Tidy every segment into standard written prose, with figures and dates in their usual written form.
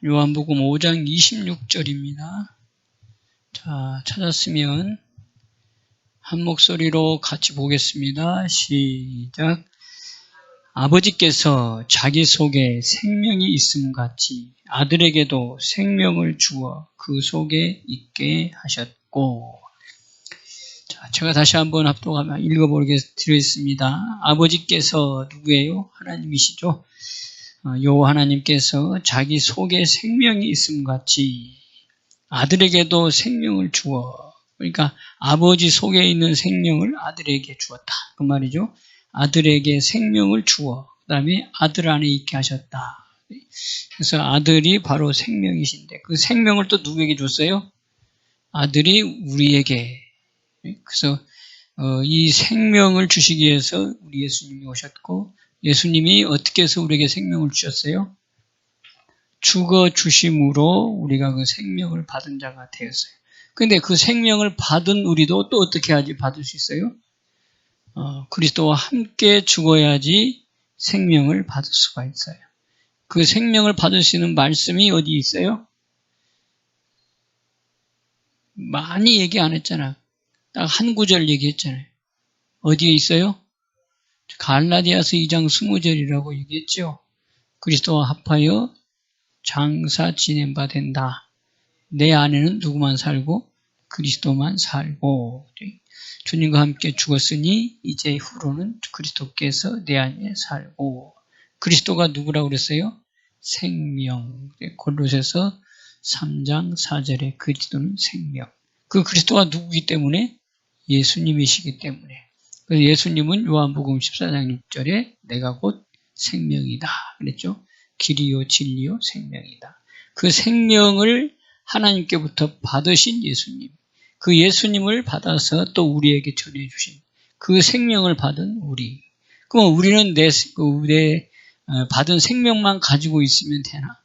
요한복음 5장 26절입니다. 자, 찾았으면 한 목소리로 같이 보겠습니다. 시작. 아버지께서 자기 속에 생명이 있음 같이 아들에게도 생명을 주어 그 속에 있게 하셨고. 자, 제가 다시 한번 합독하며 읽어보겠습니다. 아버지께서 누구예요? 하나님이시죠. 요 하나님께서 자기 속에 생명이 있음 같이 아들에게도 생명을 주어, 그러니까 아버지 속에 있는 생명을 아들에게 주었다. 그 말이죠. 아들에게 생명을 주어, 그 다음에 아들 안에 있게 하셨다. 그래서 아들이 바로 생명이신데 그 생명을 또 누구에게 줬어요? 아들이 우리에게. 그래서 이 생명을 주시기 위해서 우리 예수님이 오셨고, 예수님이 어떻게 해서 우리에게 생명을 주셨어요? 죽어 주심으로 우리가 그 생명을 받은 자가 되었어요. 그런데 그 생명을 받은 우리도 또 어떻게 하지 받을 수 있어요? 그리스도와 함께 죽어야지 생명을 받을 수가 있어요. 그 생명을 받을 수 있는 말씀이 어디 있어요? 많이 얘기 안 했잖아. 딱 한 구절 얘기했잖아요. 어디에 있어요? 갈라디아서 2장 20절이라고 얘기했죠. 그리스도와 합하여 장사 지낸 바 된다. 내 안에는 누구만 살고 그리스도만 살고, 주님과 함께 죽었으니 이제 후로는 그리스도께서 내 안에 살고. 그리스도가 누구라고 그랬어요? 생명. 골로새서 3장 4절에 그리스도는 생명. 그 그리스도가 누구이기 때문에? 예수님이시기 때문에. 그래서 예수님은 요한복음 14장 6절에 내가 곧 생명이다 그랬죠. 길이요 진리요 생명이다. 그 생명을 하나님께부터 받으신 예수님, 그 예수님을 받아서 또 우리에게 전해주신 그 생명을 받은 우리. 그럼 우리는 내 받은 생명만 가지고 있으면 되나?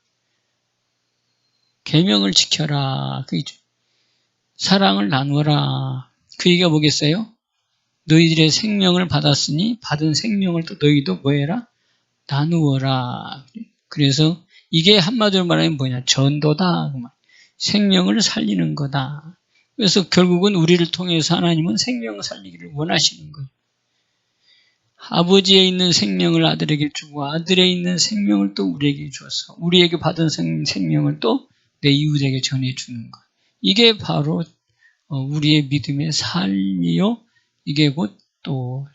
계명을 지켜라. 그죠? 사랑을 나누어라. 그 얘기가 뭐겠어요? 너희들의 생명을 받았으니 받은 생명을 또 너희도 뭐해라? 나누어라. 그래서 이게 한마디로 말하면 뭐냐? 전도다. 생명을 살리는 거다. 그래서 결국은 우리를 통해서 하나님은 생명을 살리기를 원하시는 거예요. 아버지에 있는 생명을 아들에게 주고 아들에 있는 생명을 또 우리에게 주어서 우리에게 받은 생명을 또 내 이웃에게 전해주는 것. 이게 바로 우리의 믿음의 삶이요. 이게 곧 또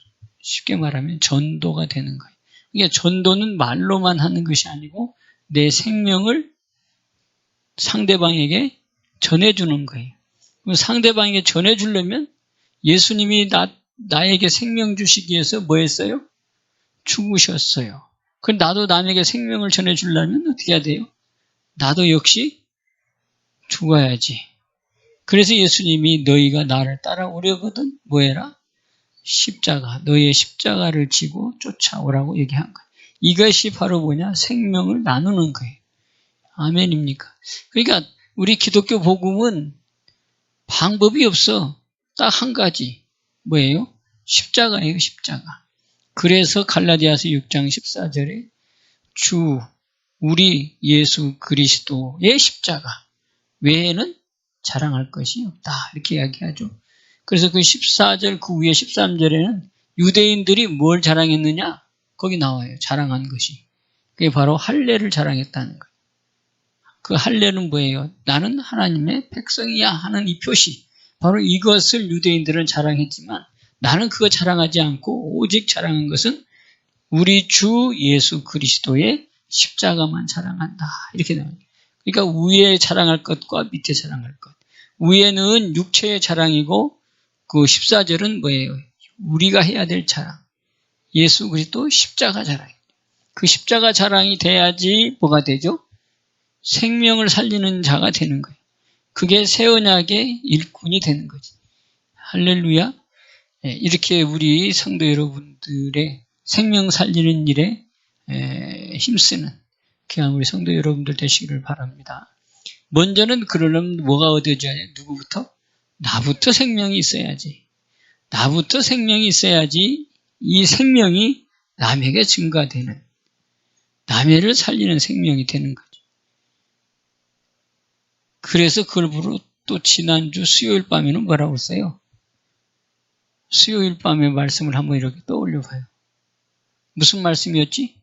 쉽게 말하면 전도가 되는 거예요. 이게 전도는 말로만 하는 것이 아니고 내 생명을 상대방에게 전해주는 거예요. 상대방에게 전해주려면 예수님이 나에게 생명 주시기 위해서 뭐 했어요? 죽으셨어요. 그럼 나도 남에게 생명을 전해주려면 어떻게 해야 돼요? 나도 역시 죽어야지. 그래서 예수님이 너희가 나를 따라오려거든 뭐 해라? 십자가, 너희의 십자가를 지고 쫓아오라고 얘기한 거예요. 이것이 바로 뭐냐? 생명을 나누는 거예요. 아멘입니까? 그러니까 우리 기독교 복음은 방법이 없어. 딱 한 가지. 뭐예요? 십자가예요, 십자가. 그래서 갈라디아서 6장 14절에 우리 예수 그리스도의 십자가 외에는 자랑할 것이 없다. 이렇게 이야기하죠. 그래서 그 14절, 그 위에 13절에는 유대인들이 뭘 자랑했느냐? 거기 나와요. 자랑한 것이. 그게 바로 할례를 자랑했다는 거예요. 그 할례는 뭐예요? 나는 하나님의 백성이야 하는 이 표시. 바로 이것을 유대인들은 자랑했지만 나는 그거 자랑하지 않고 오직 자랑한 것은 우리 주 예수 그리스도의 십자가만 자랑한다. 이렇게 나와요. 그러니까 위에 자랑할 것과 밑에 자랑할 것. 위에는 육체의 자랑이고 그 14절은 뭐예요? 우리가 해야 될 자랑. 예수 그리스도 십자가 자랑. 그 십자가 자랑이 돼야지 뭐가 되죠? 생명을 살리는 자가 되는 거예요. 그게 새 언약의 일꾼이 되는 거지. 할렐루야. 이렇게 우리 성도 여러분들의 생명 살리는 일에 힘쓰는 귀한 우리 성도 여러분들 되시기를 바랍니다. 먼저는 그러려면 뭐가 얻어져야 돼? 누구부터? 나부터 생명이 있어야지. 나부터 생명이 있어야지 이 생명이 남에게 증가되는, 남해를 살리는 생명이 되는 거죠. 그래서 그걸 보러 또 지난주 수요일 밤에는 뭐라고 했어요? 수요일 밤의 말씀을 한번 이렇게 떠올려 봐요. 무슨 말씀이었지?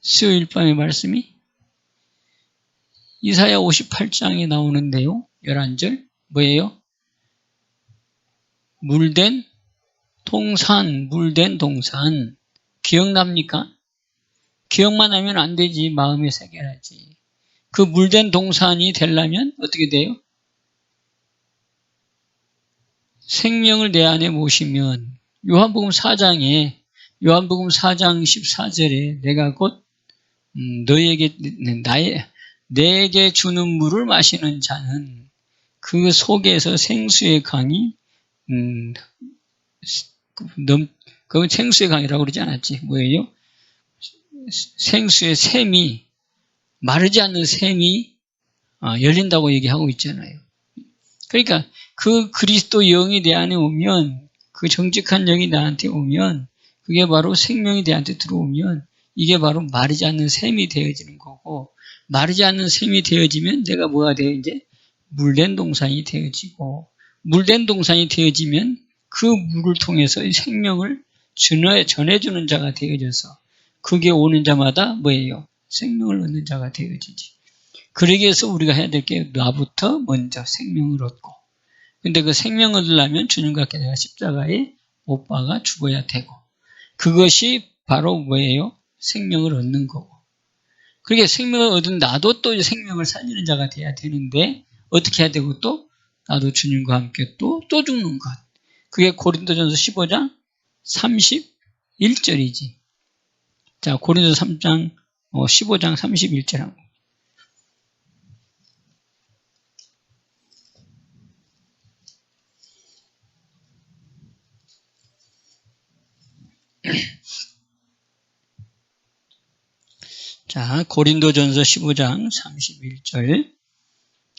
수요일 밤의 말씀이 이사야 58장에 나오는데요. 11절 뭐예요? 물된 동산, 물된 동산. 기억납니까? 기억만 하면 안 되지. 마음에 새겨야지. 그 물된 동산이 되려면 어떻게 돼요? 생명을 내 안에 모시면 요한복음 4장 14절에 내가 곧 내게 주는 물을 마시는 자는 그 속에서 생수의 강이 그건 생수의 강이라고 그러지 않았지. 뭐예요? 생수의 샘이 마르지 않는 샘이 열린다고 얘기하고 있잖아요. 그러니까 그 그리스도 영이 내 안에 오면 그 정직한 영이 나한테 오면 그게 바로 생명이 내한테 들어오면 이게 바로 마르지 않는 샘이 되어지는 거고 마르지 않는 샘이 되어지면 내가 뭐가 돼요? 이제 물된 동산이 되어지고 물된 동산이 되어지면 그 물을 통해서 생명을 전해주는 자가 되어져서 그게 오는 자마다 뭐예요? 생명을 얻는 자가 되어지지. 그러기 위해서 우리가 해야 될 게 나부터 먼저 생명을 얻고 근데 그 생명을 얻으려면 주님과 함께 내가 십자가에 못 박아 죽어야 되고 그것이 바로 뭐예요? 생명을 얻는 거고 그렇게 생명을 얻은 나도 또 생명을 살리는 자가 돼야 되는데 어떻게 해야 되고 또 나도 주님과 함께 또 죽는 것. 그게 고린도전서 15장 31절이지. 자, 고린도서 15장 31절 한번. 자, 고린도전서 15장 31절.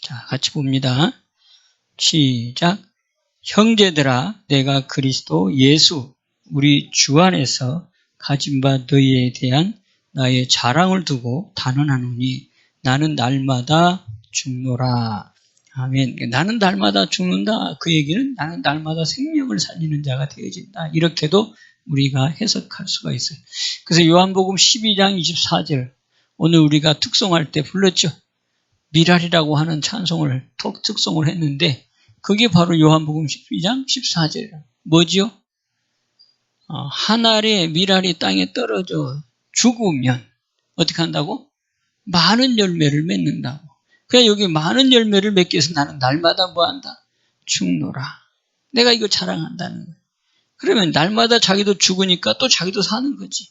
자, 같이 봅니다. 시작. 형제들아, 내가 그리스도 예수, 우리 주 안에서 가진 바 너희에 대한 나의 자랑을 두고 단언하노니 나는 날마다 죽노라. 아멘. 나는 날마다 죽는다. 그 얘기는 나는 날마다 생명을 살리는 자가 되어진다. 이렇게도 우리가 해석할 수가 있어요. 그래서 요한복음 12장 24절 오늘 우리가 특송할 때 불렀죠. 미랄이라고 하는 찬송을 특송을 했는데 그게 바로 요한복음 12장 14절이에요. 뭐지요? 한 알의 미랄이 땅에 떨어져 죽으면 어떻게 한다고? 많은 열매를 맺는다고. 그냥 여기 많은 열매를 맺기 위해서 나는 날마다 뭐한다? 죽노라. 내가 이거 자랑한다는 거예요. 그러면 날마다 자기도 죽으니까 또 자기도 사는 거지.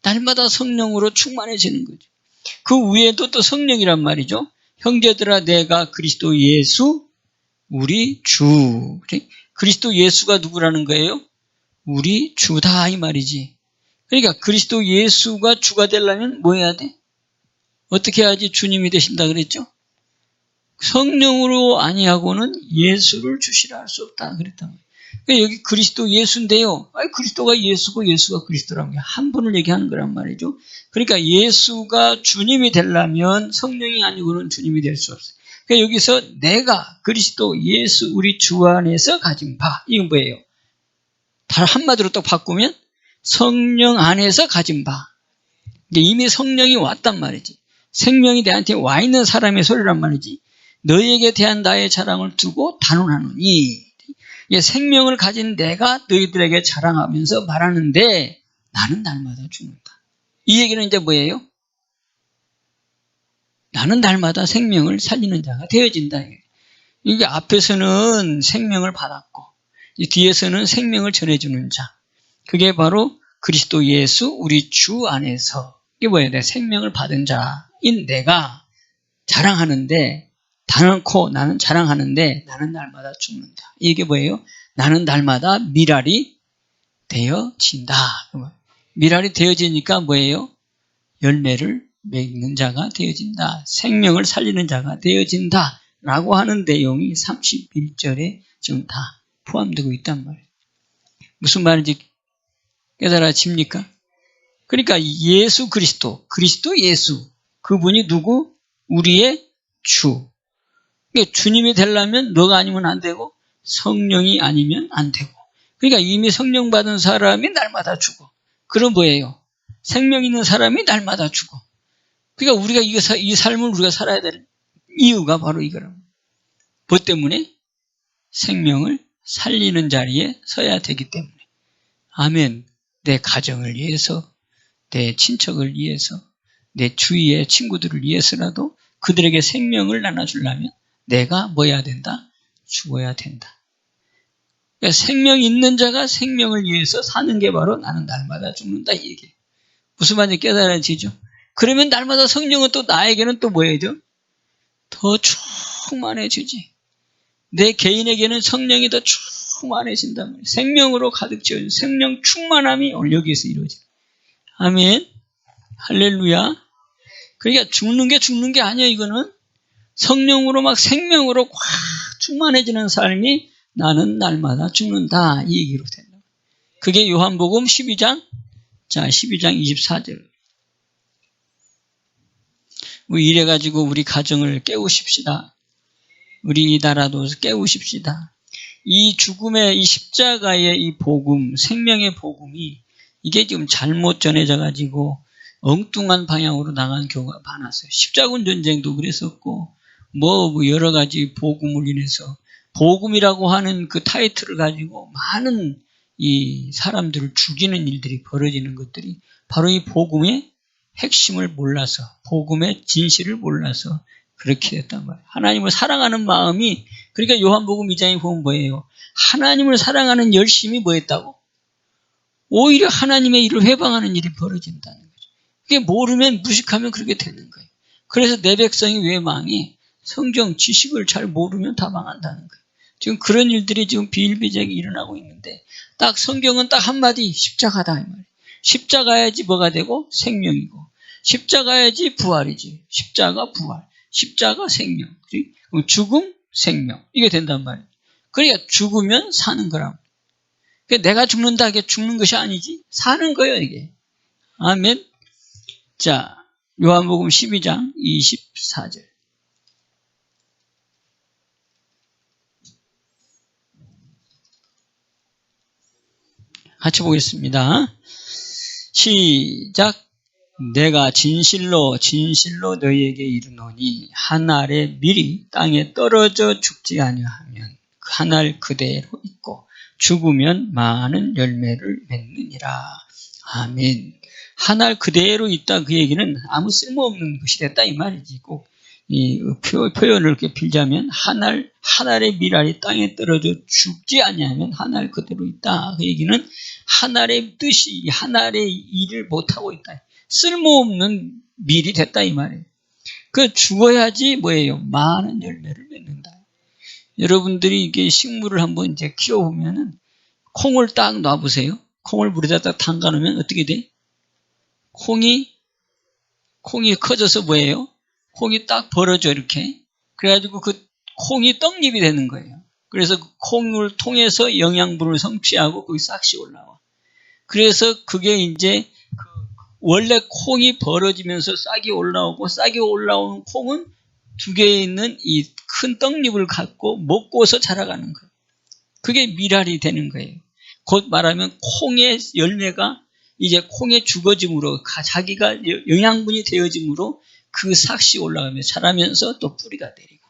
날마다 성령으로 충만해지는 거죠. 그 위에도 또 성령이란 말이죠. 형제들아 내가 그리스도 예수 우리 주. 그리스도 예수가 누구라는 거예요? 우리 주다 이 말이지. 그러니까 그리스도 예수가 주가 되려면 뭐 해야 돼? 어떻게 해야지 주님이 되신다 그랬죠? 성령으로 아니하고는 예수를 주시라 할 수 없다 그랬단 말이에요. 그러니까 여기 그리스도 예수인데요. 그리스도가 예수고 예수가 그리스도라는 게 한 분을 얘기하는 거란 말이죠. 그러니까 예수가 주님이 되려면 성령이 아니고는 주님이 될 수 없어요. 그러니까 여기서 내가 그리스도 예수 우리 주 안에서 가진 바 이건 뭐예요? 한마디로 또 바꾸면 성령 안에서 가진 바. 이미 성령이 왔단 말이지. 생명이 내한테 와 있는 사람의 소리란 말이지. 너희에게 대한 나의 자랑을 두고 단언하노니 생명을 가진 내가 너희들에게 자랑하면서 말하는데 나는 날마다 죽는다. 이 얘기는 이제 뭐예요? 나는 날마다 생명을 살리는 자가 되어진다. 이게 앞에서는 생명을 받았고 뒤에서는 생명을 전해주는 자. 그게 바로 그리스도 예수 우리 주 안에서 이게 뭐예요? 내 생명을 받은 자인 내가 자랑하는데 단언코 나는 자랑하는데 나는 날마다 죽는다. 이게 뭐예요? 나는 날마다 미랄이 되어진다. 미랄이 되어지니까 뭐예요? 열매를 맺는 자가 되어진다. 생명을 살리는 자가 되어진다. 라고 하는 내용이 31절에 지금 다 포함되고 있단 말이에요. 무슨 말인지 깨달아집니까? 그러니까 예수 그리스도 예수 그분이 누구? 우리의 주. 그러니까 주님이 되려면 너가 아니면 안 되고 성령이 아니면 안 되고. 그러니까 이미 성령 받은 사람이 날마다 죽어. 그럼 뭐예요? 생명 있는 사람이 날마다 죽어. 그러니까 우리가 이 삶을 우리가 살아야 될 이유가 바로 이거라고. 뭐 때문에? 생명을 살리는 자리에 서야 되기 때문에. 아멘. 내 가정을 위해서, 내 친척을 위해서, 내 주위의 친구들을 위해서라도 그들에게 생명을 나눠주려면 내가 뭐 해야 된다? 죽어야 된다. 그러니까 생명 있는 자가 생명을 위해서 사는 게 바로 나는 날마다 죽는다 이 얘기예요. 무슨 말인지 깨달아지죠? 그러면 날마다 성령은 또 나에게는 또 뭐 해야 돼요? 더 충만해지지. 내 개인에게는 성령이 더 충만해진단 말이에요. 생명으로 가득 채워진 생명 충만함이 오늘 여기에서 이루어져요. 아멘. 할렐루야. 그러니까 죽는 게 아니에요. 이거는 성령으로 막 생명으로 꽉 충만해지는 삶이 나는 날마다 죽는다 이 얘기로 된다. 그게 요한복음 12장 24절. 이래가지고 우리 가정을 깨우십시다. 우리 나라도 깨우십시다. 이 죽음의 이 십자가의 이 복음, 생명의 복음이 이게 지금 잘못 전해져가지고 엉뚱한 방향으로 나간 경우가 많았어요. 십자군 전쟁도 그랬었고, 뭐 여러 가지 복음을 인해서 복음이라고 하는 그 타이틀을 가지고 많은 이 사람들을 죽이는 일들이 벌어지는 것들이 바로 이 복음의 핵심을 몰라서, 복음의 진실을 몰라서 그렇게 됐단 말이에요. 하나님을 사랑하는 마음이, 그러니까 요한복음 2장에 보면 뭐예요? 하나님을 사랑하는 열심이 뭐였다고? 오히려 하나님의 일을 회방하는 일이 벌어진다는 거죠. 그게 모르면, 무식하면 그렇게 되는 거예요. 그래서 내 백성이 왜 망해? 성경 지식을 잘 모르면 다 망한다는 거예요. 지금 그런 일들이 지금 비일비재하게 일어나고 있는데, 딱 성경은 딱 한마디 십자가다 이 말이에요. 십자가야지 뭐가 되고? 생명이고, 십자가야지 부활이지. 십자가 부활, 십자가 생명, 죽음 생명, 이게 된단 말이에요. 그러니까 죽으면 사는 거라고. 그러니까 내가 죽는다 이게 죽는 것이 아니지 사는 거예요 이게. 아멘. 자, 요한복음 12장 24절. 같이 보겠습니다. 시작. 내가 진실로 너희에게 이르노니 한 알의 밀이 땅에 떨어져 죽지 아니하면 한 알 그대로 있고 죽으면 많은 열매를 맺느니라. 아멘. 한 알 그대로 있다 그 얘기는 아무 쓸모없는 것이 됐다 이 말이지. 꼭 이 표현을 이렇게 빌자면 한 알의 밀알이 땅에 떨어져 죽지 아니하면 한 알 그대로 있다. 그 얘기는 한 알의 뜻이 한 알의 일을 못하고 있다. 쓸모없는 밀이 됐다 이 말이에요. 그 죽어야지 뭐예요? 많은 열매를 맺는다. 여러분들이 이게 식물을 한번 이제 키워보면은 콩을 딱 놔보세요. 콩을 물에다 딱 담가놓으면 어떻게 돼? 콩이 커져서 뭐예요? 콩이 딱 벌어져 이렇게. 그래가지고 그 콩이 떡잎이 되는 거예요. 그래서 그 콩을 통해서 영양분을 성취하고 거기 싹씩 올라와. 그래서 그게 이제 원래 콩이 벌어지면서 싹이 올라오고 싹이 올라오는 콩은 두 개에 있는 이 큰 떡잎을 갖고 먹고서 자라가는 거예요. 그게 밀알이 되는 거예요. 곧 말하면 콩의 열매가 이제 콩의 죽어짐으로 자기가 영양분이 되어짐으로 그 싹이 올라가면서 자라면서 또 뿌리가 내리고.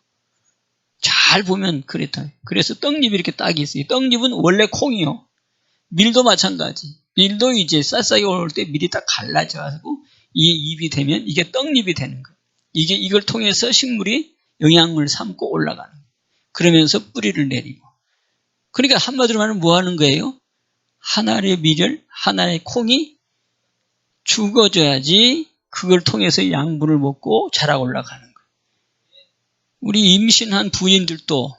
잘 보면 그랬다. 그래서 떡잎이 이렇게 딱 있어요. 떡잎은 원래 콩이요. 밀도 마찬가지. 밀도 이제 쌀쌀이 올 때 밀이 딱 갈라져가지고 이 잎이 되면 이게 떡잎이 되는 거예요. 이걸 통해서 식물이 영양을 삼고 올라가는 거예요. 그러면서 뿌리를 내리고. 그러니까 한마디로 말하면 뭐 하는 거예요? 하나의 밀을, 하나의 콩이 죽어져야지 그걸 통해서 양분을 먹고 자라 올라가는 거예요. 우리 임신한 부인들도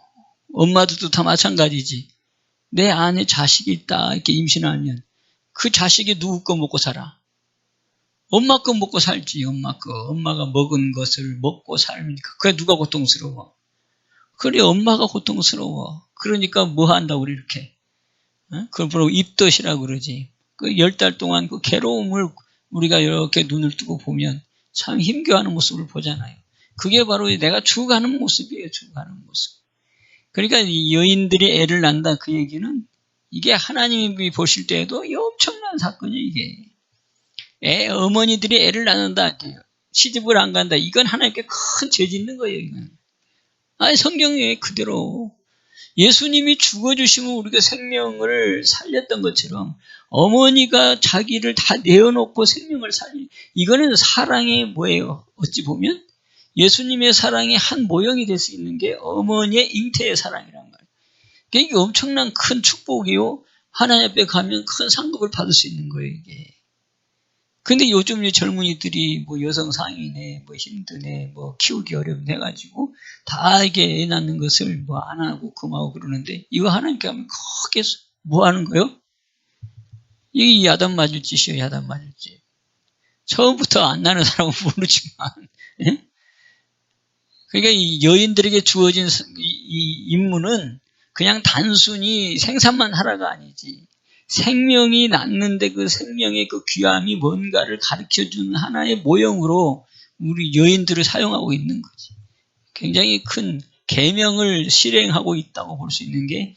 엄마들도 다 마찬가지지. 내 안에 자식이 있다 이렇게 임신하면 그 자식이 누구 거 먹고 살아? 엄마 거 먹고 살지. 엄마 거. 엄마가 먹은 것을 먹고 살니까 그게 누가 고통스러워? 그래 엄마가 고통스러워. 그러니까 뭐 한다고 우리 이렇게. 그걸 바로 입덧이라고 그러지. 그 10달 동안 그 괴로움을 우리가 이렇게 눈을 뜨고 보면 참 힘겨워하는 모습을 보잖아요. 그게 바로 내가 죽어가는 모습이에요. 죽어가는 모습. 그러니까 이 여인들이 애를 낳는다 그 얘기는 이게 하나님이 보실 때에도 이 엄청난 사건이에요. 이게 어머니들이 애를 낳는다, 시집을 안 간다, 이건 하나님께 큰 죄 짓는 거예요. 이건. 아니 성경에 그대로 예수님이 죽어주시면 우리가 생명을 살렸던 것처럼 어머니가 자기를 다 내어놓고 생명을 살리, 이거는 사랑의 뭐예요? 어찌 보면 예수님의 사랑의 한 모형이 될 수 있는 게 어머니의 잉태의 사랑이란 말이에요. 이게 엄청난 큰 축복이요. 하나님 앞에 가면 큰 상급을 받을 수 있는 거예요, 이게. 근데 요즘 젊은이들이 뭐 여성 상이네, 뭐 힘드네, 뭐 키우기 어렵네 해가지고 다 이게 애 낳는 것을 뭐 안 하고 금하고 그러는데 이거 하나님께 하면 크게 뭐 하는 거요? 이게 야단 맞을 짓이에요, 야단 맞을 짓. 처음부터 안 나는 사람은 모르지만. 예? 그러니까 이 여인들에게 주어진 이 임무는 그냥 단순히 생산만 하라가 아니지. 생명이 낳는데 그 생명의 그 귀함이 뭔가를 가르쳐주는 하나의 모형으로 우리 여인들을 사용하고 있는 거지. 굉장히 큰 계명을 실행하고 있다고 볼 수 있는 게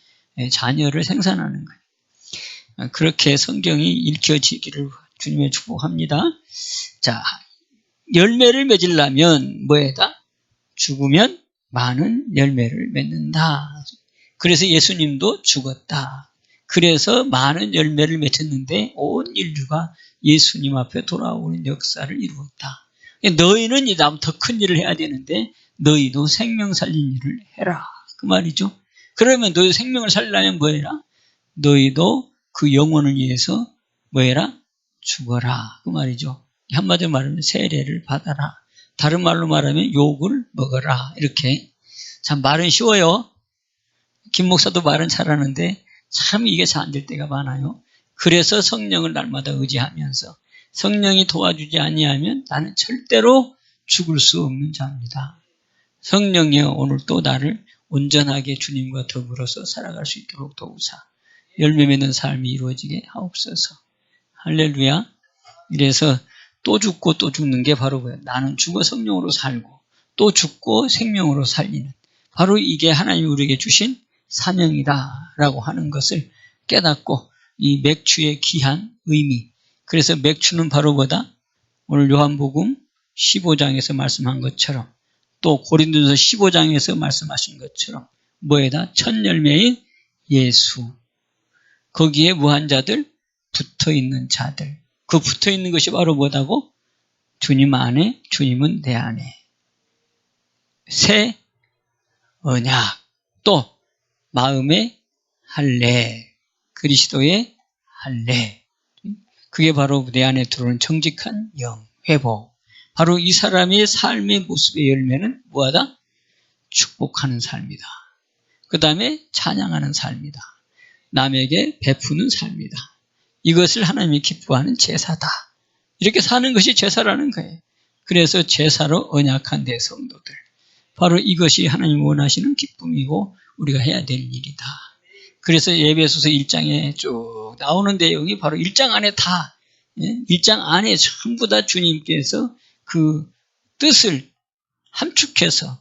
자녀를 생산하는 거예요. 그렇게 성경이 읽혀지기를 주님의 축복합니다. 자, 열매를 맺으려면 뭐에다? 죽으면 많은 열매를 맺는다. 그래서 예수님도 죽었다. 그래서 많은 열매를 맺었는데 온 인류가 예수님 앞에 돌아오는 역사를 이루었다. 너희는 이 다음 더 큰 일을 해야 되는데 너희도 생명 살린 일을 해라. 그 말이죠. 그러면 너희 생명을 살리려면 뭐 해라? 너희도 그 영혼을 위해서 뭐 해라? 죽어라. 그 말이죠. 한마디로 말하면 세례를 받아라. 다른 말로 말하면 욕을 먹어라. 이렇게. 참 말은 쉬워요. 김 목사도 말은 잘하는데 참 이게 잘 안 될 때가 많아요. 그래서 성령을 날마다 의지하면서 성령이 도와주지 아니하면 나는 절대로 죽을 수 없는 자입니다. 성령이여 오늘 또 나를 온전하게 주님과 더불어서 살아갈 수 있도록 도우사. 열매 맺는 삶이 이루어지게 하옵소서. 할렐루야. 이래서 또 죽고 또 죽는 게 바로 뭐예요? 나는 죽어 성령으로 살고 또 죽고 생명으로 살리는 바로 이게 하나님이 우리에게 주신 사명이다라고 하는 것을 깨닫고 이 맥주의 귀한 의미. 그래서 맥주는 바로 뭐다? 오늘 요한복음 15장에서 말씀한 것처럼 또 고린도서 15장에서 말씀하신 것처럼 뭐에다? 첫 열매인 예수. 거기에 무한 자들, 붙어있는 자들. 그 붙어있는 것이 바로 뭐다고? 주님 안에, 주님은 내 안에. 새 언약. 또 마음의 할례. 그리스도의 할례. 그게 바로 내 안에 들어오는 정직한 영, 회복. 바로 이 사람의 삶의 모습의 열매는 뭐하다? 축복하는 삶이다. 그 다음에 찬양하는 삶이다. 남에게 베푸는 삶이다. 이것을 하나님이 기뻐하는 제사다. 이렇게 사는 것이 제사라는 거예요. 그래서 제사로 언약한 내 성도들. 바로 이것이 하나님 원하시는 기쁨이고 우리가 해야 될 일이다. 그래서 에베소서 1장에 쭉 나오는 내용이 바로 1장 안에 다, 1장 안에 전부 다 주님께서 그 뜻을 함축해서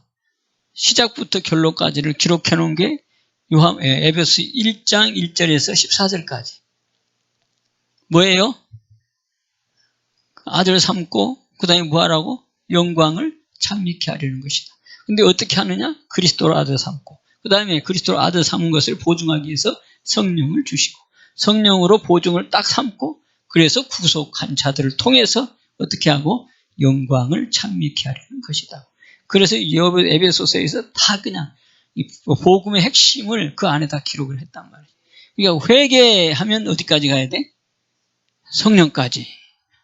시작부터 결론까지를 기록해 놓은 게 에베소 1장 1절에서 14절까지. 뭐예요? 아들 삼고 그 다음에 뭐 하라고? 영광을 찬미케 하려는 것이다. 근데 어떻게 하느냐? 그리스도로 아들 삼고 그 다음에 그리스도로 아들 삼은 것을 보증하기 위해서 성령을 주시고 성령으로 보증을 딱 삼고 그래서 구속한 자들을 통해서 어떻게 하고? 영광을 찬미케 하려는 것이다. 그래서 에베소서에서 다 그냥 복음의 핵심을 그 안에 다 기록을 했단 말이에요. 그러니까 회개하면 어디까지 가야 돼? 성령까지.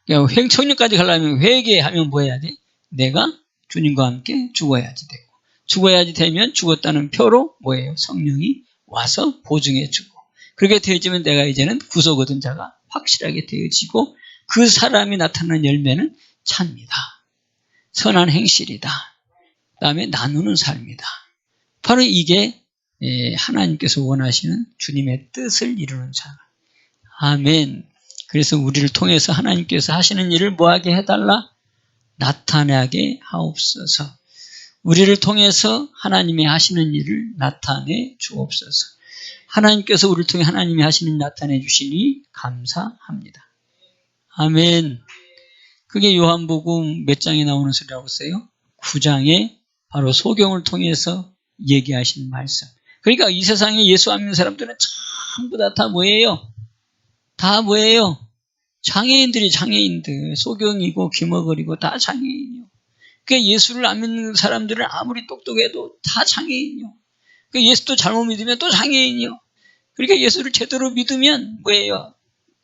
그러니까 성령까지 가려면 회개하면 뭐 해야 돼? 내가 주님과 함께 죽어야지 되고 죽어야지 되면 죽었다는 표로 뭐예요? 성령이 와서 보증해 주고 그렇게 되어지면 내가 이제는 구속 얻은 자가 확실하게 되어지고 그 사람이 나타나는 열매는 찬미다. 선한 행실이다. 그 다음에 나누는 삶이다. 바로 이게 하나님께서 원하시는 주님의 뜻을 이루는 삶. 아멘. 그래서 우리를 통해서 하나님께서 하시는 일을 뭐하게 해달라? 나타나게 하옵소서. 우리를 통해서 하나님이 하시는 일을 나타내 주옵소서. 하나님께서 우리를 통해 하나님이 하시는 일 나타내 주시니 감사합니다. 아멘. 그게 요한복음 몇 장에 나오는 소리라고 했어요? 9장에 바로 소경을 통해서 얘기하신 말씀. 그러니까 이 세상에 예수 안 믿는 사람들은 전부 다 뭐예요? 다 뭐예요? 장애인들, 소경이고 귀머거리고 다 장애인이요. 그러니까 예수를 안 믿는 사람들은 아무리 똑똑해도 다 장애인이요. 그러니까 예수도 잘못 믿으면 또 장애인이요. 그러니까 예수를 제대로 믿으면 뭐예요?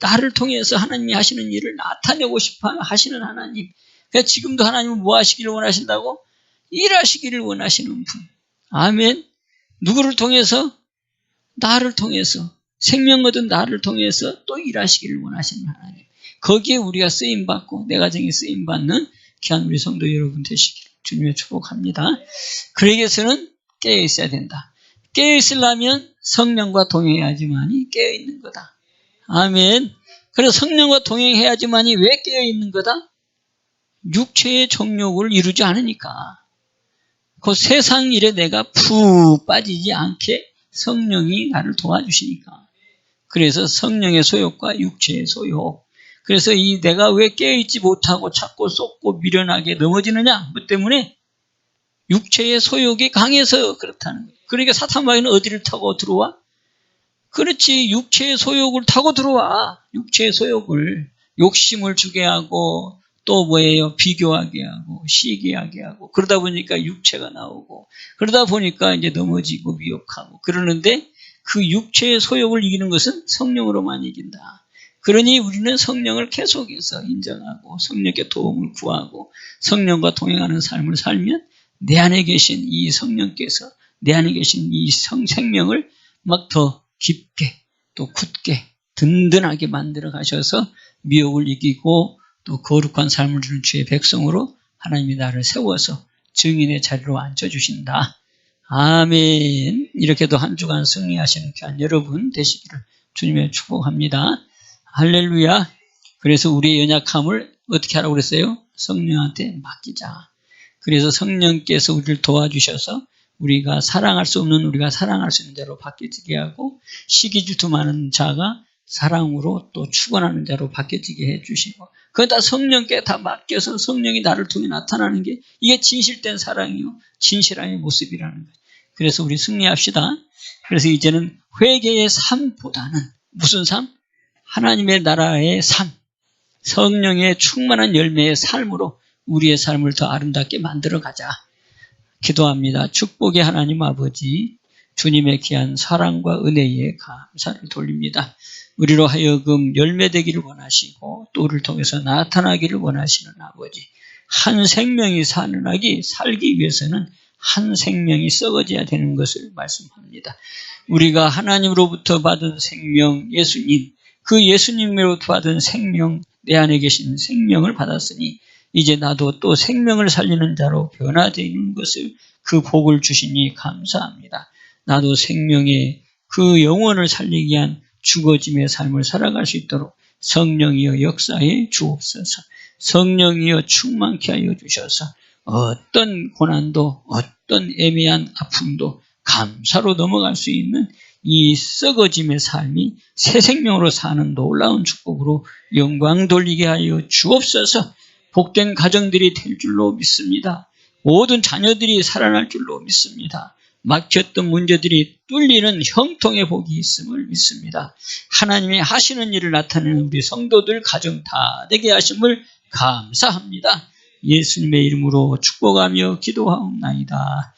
나를 통해서 하나님이 하시는 일을 나타내고 싶어 하시는 하나님. 그러니까 지금도 하나님은 뭐 하시기를 원하신다고? 일하시기를 원하시는 분. 아멘. 누구를 통해서? 나를 통해서. 생명 얻은 나를 통해서 또 일하시기를 원하시는 하나님. 거기에 우리가 쓰임받고 내 가정이 쓰임받는 귀한 우리 성도 여러분 되시기를 주님의 축복합니다. 그러기 위해서는 깨어있어야 된다. 깨어있으려면 성령과 동행해야지만이 깨어있는 거다. 아멘. 그래서 성령과 동행해야지만이 왜 깨어있는 거다? 육체의 정욕을 이루지 않으니까. 그 세상 일에 내가 푹 빠지지 않게 성령이 나를 도와주시니까. 그래서 성령의 소욕과 육체의 소욕. 그래서 이 내가 왜 깨어있지 못하고 자꾸 쏟고 미련하게 넘어지느냐? 뭐 때문에? 육체의 소욕이 강해서 그렇다는 거예요. 그러니까 사탄마귀는 어디를 타고 들어와? 그렇지. 육체의 소욕을 타고 들어와. 육체의 소욕을. 욕심을 주게 하고 또 뭐예요? 비교하게 하고 시기하게 하고 그러다 보니까 육체가 나오고 그러다 보니까 이제 넘어지고 미혹하고 그러는데 그 육체의 소욕을 이기는 것은 성령으로만 이긴다. 그러니 우리는 성령을 계속해서 인정하고 성령께 도움을 구하고 성령과 동행하는 삶을 살면 내 안에 계신 이 성령께서 내 안에 계신 이 생명을 막 더 깊게 또 굳게 든든하게 만들어 가셔서 미혹을 이기고 또 거룩한 삶을 주는 주의 백성으로 하나님이 나를 세워서 증인의 자리로 앉혀주신다. 아멘. 이렇게도 한 주간 승리하시는 귀한 여러분 되시기를 주님의 축복합니다. 할렐루야. 그래서 우리의 연약함을 어떻게 하라고 그랬어요? 성령한테 맡기자. 그래서 성령께서 우리를 도와주셔서 우리가 사랑할 수 없는 우리가 사랑할 수 있는 대로 바뀌게 하고 시기 질투 많은 자가 사랑으로 또 축원하는 자로 바뀌어지게 해주시고 그건 다 성령께 다 맡겨서 성령이 나를 통해 나타나는 게 이게 진실된 사랑이요 진실함의 모습이라는 거예요. 그래서 우리 승리합시다. 그래서 이제는 회개의 삶보다는 무슨 삶? 하나님의 나라의 삶, 성령의 충만한 열매의 삶으로 우리의 삶을 더 아름답게 만들어가자. 기도합니다. 축복의 하나님 아버지, 주님의 귀한 사랑과 은혜에 감사를 돌립니다. 우리로 하여금 열매되기를 원하시고 또 우리를 통해서 나타나기를 원하시는 아버지, 한 생명이 살기 위해서는 한 생명이 썩어져야 되는 것을 말씀합니다. 우리가 하나님으로부터 받은 생명 예수님, 그 예수님으로부터 받은 생명, 내 안에 계신 생명을 받았으니 이제 나도 또 생명을 살리는 자로 변화되는 것을 그 복을 주시니 감사합니다. 나도 생명의 그 영혼을 살리기 위한 죽어짐의 삶을 살아갈 수 있도록 성령이여 역사해 주옵소서. 성령이여 충만케 하여 주셔서 어떤 고난도 어떤 애매한 아픔도 감사로 넘어갈 수 있는 이 썩어짐의 삶이 새 생명으로 사는 놀라운 축복으로 영광 돌리게 하여 주옵소서. 복된 가정들이 될 줄로 믿습니다. 모든 자녀들이 살아날 줄로 믿습니다. 막혔던 문제들이 뚫리는 형통의 복이 있음을 믿습니다. 하나님이 하시는 일을 나타내는 우리 성도들 가정 다 되게 하심을 감사합니다. 예수님의 이름으로 축복하며 기도하옵나이다.